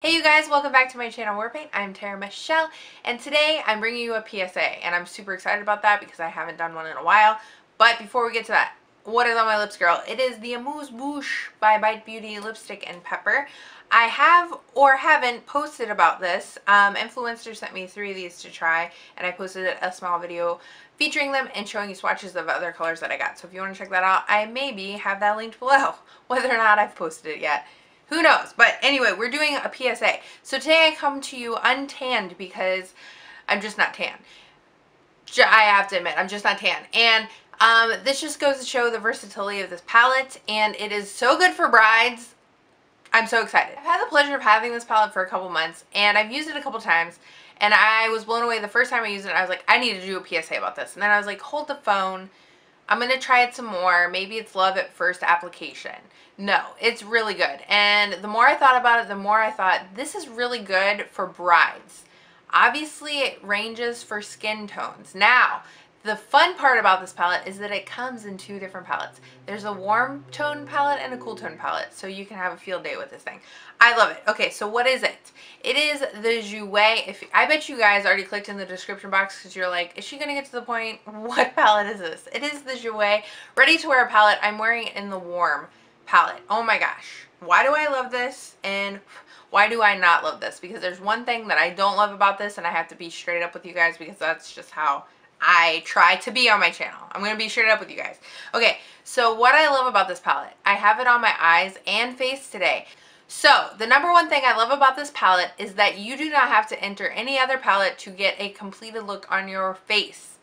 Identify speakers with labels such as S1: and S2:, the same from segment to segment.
S1: Hey you guys, welcome back to my channel Warpaint. I'm Tara Michelle, and today I'm bringing you a PSA, and I'm super excited about that because I haven't done one in a while. But before we get to that, what is on my lips, girl? It is the Amuse Bouche by Bite Beauty Lipstick and Pepper. I have or haven't posted about this. Influencer sent me 3 of these to try, and I posted a small video featuring them and showing you swatches of other colors that I got. So if you want to check that out, I maybe have that linked below. Whether or not I've posted it yet, who knows? But anyway, we're doing a PSA. So today I come to you untanned because I'm just not tan. I have to admit, I'm just not tan. And this just goes to show the versatility of this palette, and it is so good for brides. I'm so excited. I've had the pleasure of having this palette for a couple months, and I've used it a couple times, and I was blown away the first time I used it. I was like, I need to do a PSA about this. And then I was like, hold the phone. I'm going to try it some more. Maybe it's love at first application. No, it's really good. And the more I thought about it, the more I thought this is really good for brides. Obviously, it ranges for skin tones. Now, the fun part about this palette is that it comes in 2 different palettes. There's a warm tone palette and a cool tone palette, so you can have a field day with this thing. I love it. Okay, so what is it? It is the Jouer. I bet you guys already clicked in the description box because you're like, is she going to get to the point? What palette is this? It is the Jouer Ready to Wear palette. I'm wearing it in the warm palette. Oh my gosh. Why do I love this? And why do I not love this? Because there's one thing that I don't love about this, and I have to be straight up with you guys because that's just how I try to be on my channel. I'm going to be straight up with you guys. Okay, so what I love about this palette, I have it on my eyes and face today. So the number one thing I love about this palette is that you do not have to enter any other palette to get a completed look on your face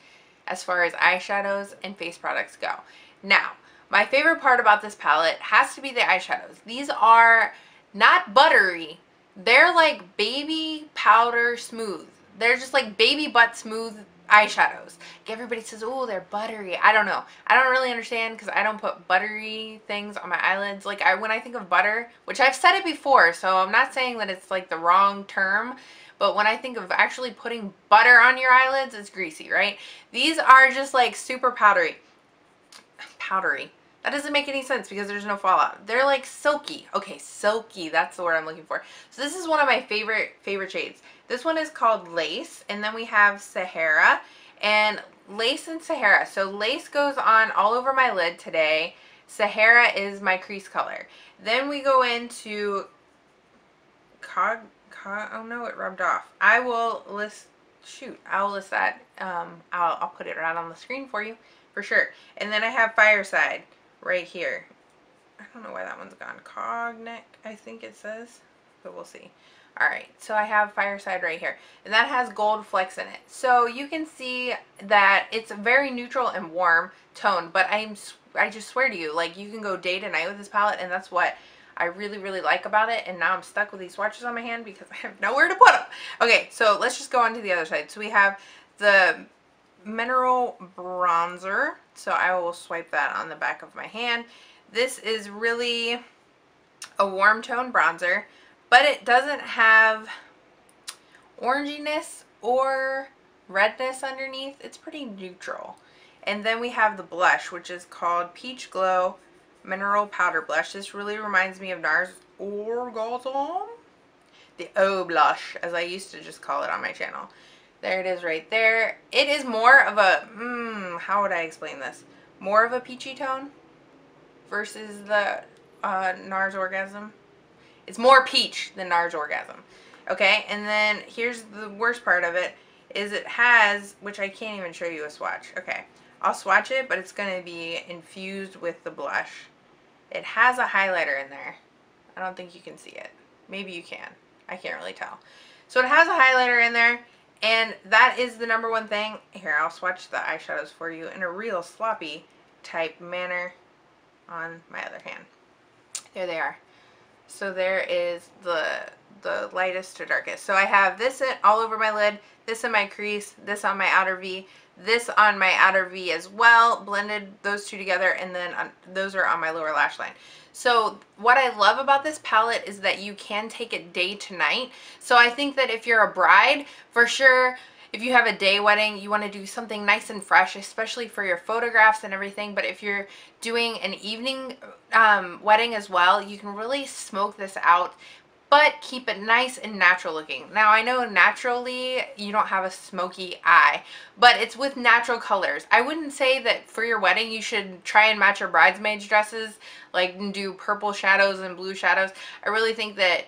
S1: as far as eyeshadows and face products go. Now, my favorite part about this palette has to be the eyeshadows. These are not buttery. They're like baby powder smooth. They're just like baby butt smooth eyeshadows. Everybody says, oh, they're buttery. I don't know. I don't really understand because I don't put buttery things on my eyelids. Like when I think of butter, which I've said it before, so I'm not saying that it's like the wrong term, but when I think of actually putting butter on your eyelids, it's greasy, right? These are just like super powdery. Powdery. That doesn't make any sense because there's no fallout. They're like silky. Okay, silky. That's the word I'm looking for. So this is one of my favorite shades. This one is called Lace, and then we have Sahara, and Lace and Sahara. So Lace goes on all over my lid today. Sahara is my crease color. Then we go into oh no, it rubbed off. I will list that. I'll put it right on the screen for you for sure. And then I have Fireside right here. I don't know why that one's gone. Cognac, I think it says, but we'll see. Alright, so I have Fireside right here, and that has gold flecks in it. So you can see that it's a very neutral and warm tone, but I just swear to you, like, you can go day to night with this palette, and that's what I really like about it. And now I'm stuck with these swatches on my hand because I have nowhere to put them. Okay, so let's just go on to the other side. So we have the Mineral Bronzer, so I will swipe that on the back of my hand. This is really a warm tone bronzer, but it doesn't have oranginess or redness underneath. It's pretty neutral. And then we have the blush, which is called Peach Glow Mineral Powder Blush. This really reminds me of NARS Orgasm, the O blush, as I used to just call it on my channel. There it is right there. It is more of a, how would I explain this? More of a peachy tone versus the NARS Orgasm. It's more peach than NARS Orgasm. Okay, and then here's the worst part of it, is it has, which I can't even show you a swatch. Okay, I'll swatch it, but it's going to be infused with the blush. It has a highlighter in there. I don't think you can see it. Maybe you can. I can't really tell. So it has a highlighter in there, and that is the number one thing. Here, I'll swatch the eyeshadows for you in a real sloppy type manner on my other hand. There they are. So there is the lightest to darkest. So I have this all over my lid, this in my crease, this on my outer V, this on my outer V as well, blended those two together, and then those are on my lower lash line. So what I love about this palette is that you can take it day to night. So I think that if you're a bride, for sure, if you have a day wedding, you want to do something nice and fresh, especially for your photographs and everything. But if you're doing an evening wedding as well, you can really smoke this out but keep it nice and natural looking. Now I know naturally you don't have a smoky eye, but it's with natural colors. I wouldn't say that for your wedding you should try and match your bridesmaids dresses, like do purple shadows and blue shadows. I really think that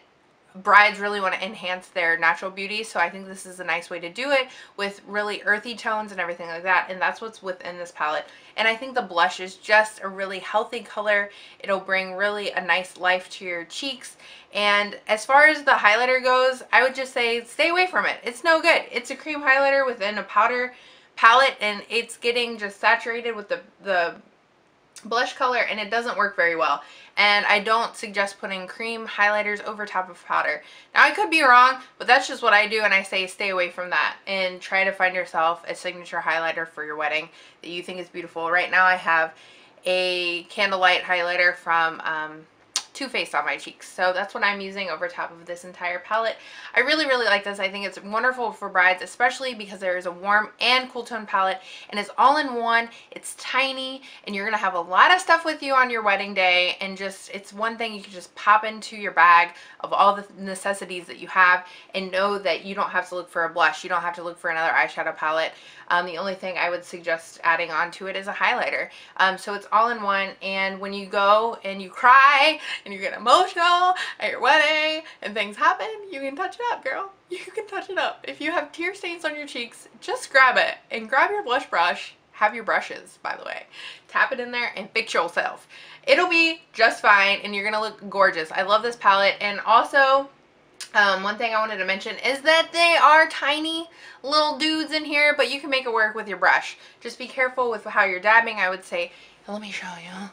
S1: brides really want to enhance their natural beauty, so I think this is a nice way to do it with really earthy tones and everything like that, and that's what's within this palette. And I think the blush is just a really healthy color. It'll bring really a nice life to your cheeks. And as far as the highlighter goes, I would just say stay away from it. It's no good. It's a cream highlighter within a powder palette, and it's getting just saturated with the blush color, and it doesn't work very well. And I don't suggest putting cream highlighters over top of powder. Now I could be wrong, but that's just what I do, and I say stay away from that and try to find yourself a signature highlighter for your wedding that you think is beautiful. Right now I have a candlelight highlighter from Too Faced on my cheeks, so that's what I'm using over top of this entire palette. I really like this. I think it's wonderful for brides, especially because there is a warm and cool tone palette, and it's all in one. It's tiny, and you're gonna have a lot of stuff with you on your wedding day, and just it's one thing you can just pop into your bag of all the necessities that you have, and know that you don't have to look for a blush, you don't have to look for another eyeshadow palette. The only thing I would suggest adding on to it is a highlighter. So it's all in one, and when you go and you cry and you get emotional at your wedding and things happen, you can touch it up, girl. You can touch it up. If you have tear stains on your cheeks, just grab it and grab your blush brush. Have your brushes, by the way. Tap it in there and fix yourself. It'll be just fine, and you're gonna look gorgeous. I love this palette. And also, one thing I wanted to mention is that they are tiny little dudes in here, but you can make it work with your brush. Just be careful with how you're dabbing. I would say, let me show you.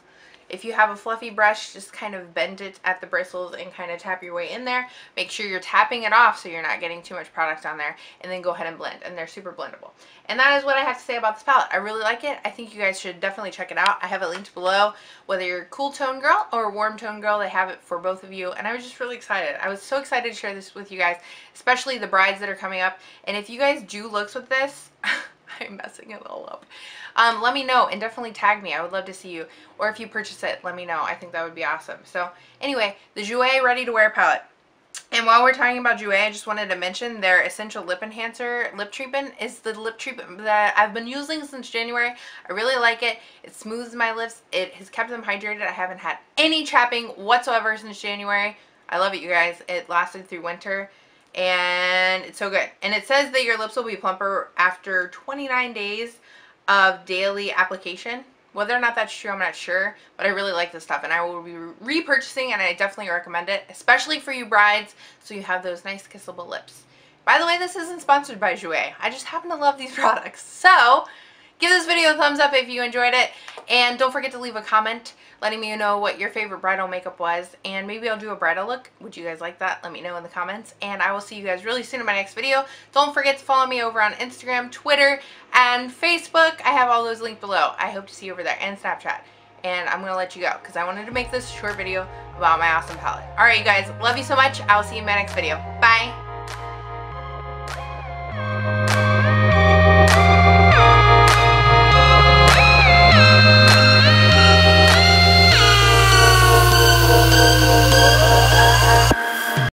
S1: If you have a fluffy brush, just kind of bend it at the bristles and kind of tap your way in there. Make sure you're tapping it off so you're not getting too much product on there, and then go ahead and blend, and they're super blendable. And that is what I have to say about this palette. I really like it. I think you guys should definitely check it out. I have it linked below. Whether you're a cool tone girl or a warm tone girl, they have it for both of you, and I was just really excited. I was so excited to share this with you guys, especially the brides that are coming up. And if you guys do looks with this, I'm messing it all up. Let me know, and definitely tag me. I would love to see you. Or if you purchase it, let me know. I think that would be awesome. So anyway, the Jouer Ready to Wear palette. And while we're talking about Jouer, I just wanted to mention their Essential Lip Enhancer lip treatment is the lip treatment that I've been using since January. I really like it. It smooths my lips. It has kept them hydrated. I haven't had any chapping whatsoever since January. I love it, you guys. It lasted through winter, and it's so good. And it says that your lips will be plumper after 29 days of daily application. Whether or not that's true, I'm not sure, but I really like this stuff, and I will be repurchasing, and I definitely recommend it, especially for you brides, so you have those nice kissable lips. By the way, this isn't sponsored by Jouer. I just happen to love these products. So give this video a thumbs up if you enjoyed it, and don't forget to leave a comment letting me know what your favorite bridal makeup was, and maybe I'll do a bridal look. Would you guys like that? Let me know in the comments, and I will see you guys really soon in my next video. Don't forget to follow me over on Instagram, Twitter, and Facebook. I have all those linked below. I hope to see you over there, and Snapchat. And I'm going to let you go because I wanted to make this short video about my awesome palette. Alright, you guys. Love you so much. I'll see you in my next video. Bye!